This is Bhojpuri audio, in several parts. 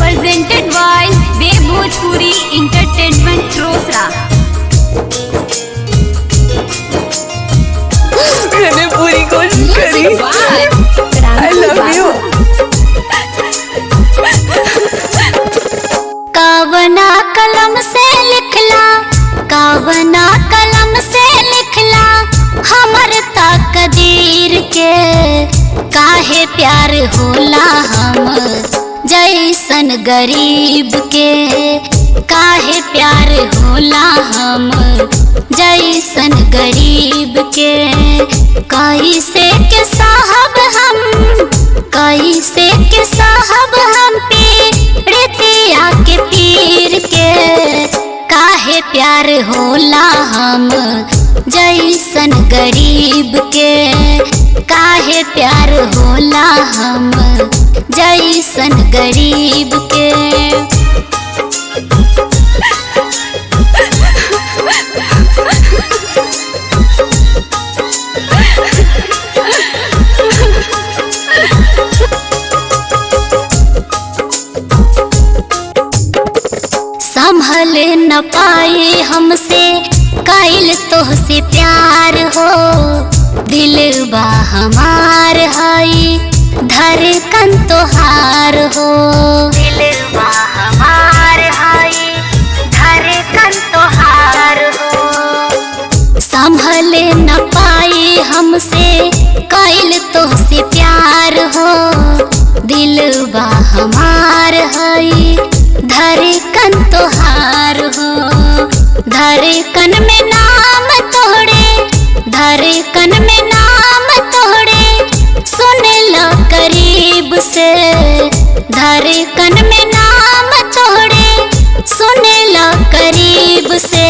Presented by Dev Bhojpuri Entertainment Rosra। मैंने पूरी कोशिश करी। I love you। कावना कलम से लिखला, कावना कलम से लिखला हमर तकदीर के। काहे प्यार होला हम जैसन गरीब के, काहे प्यार होला हम जैसन गरीब के। कैसे के साहब हम, कैसे के साहब हम पीड़ितिया के पीर के। काहे प्यार होला हम जैसन गरीब के, काहे प्यार होला हम जैसन गरीब के। संभल न पाए हमसे कैल तोहसे प्यार हो। दिलबा हमार हई धड़कन तोहार हो। दिलबा हमार हई धड़कन तोहार हो। संभल न पाए हमसे कैल तोहसे प्यार हो। दिलबा हमार हई धड़कन तोहार हो। धड़कन में नाम तोड़े, धड़कन में नाम तोड़े सुन लो करीब से। धड़कन में नाम तोड़े सुन लो करीब से।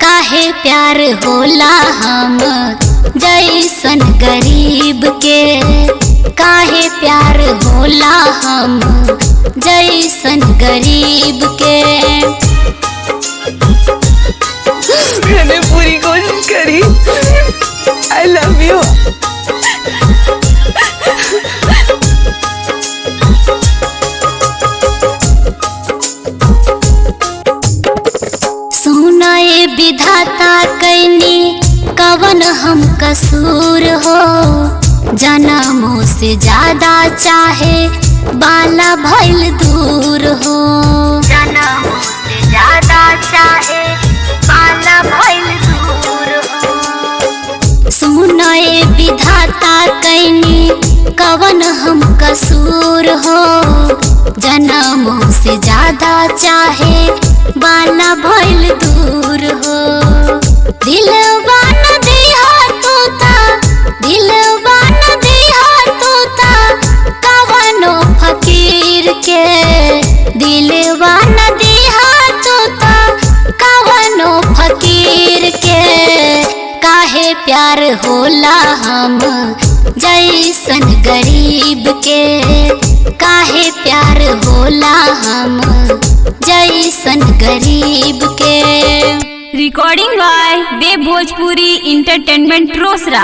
काहे प्यार होला हम जैसन गरीब के, काहे प्यार होला हम जैसन गरीब के। मैंने पूरी कोशिश करी। I love you। सुनाए विधाता कैनी कवन हम कसूर हो। जन्मों से ज्यादा चाहे बाला भइल दूर हो। जन्मों से ज्यादा चाहे बाला भइल दूर हो। सुनाए विधाता कैनी कवन हम कसूर हो। जन्मों से ज्यादा चाहे बाला भइल दूर हो। दिलवा न दिया तूता, दिलवा न दिया तूता कवनो फकीर के। दिलवा न दिया तूता कवनो फकीर के। काहे प्यार होला हम जैसन गरीब के, काहे प्यार होला हम जैसन गरीब के। Recording by Dev Bhojpuri Entertainment Rosra।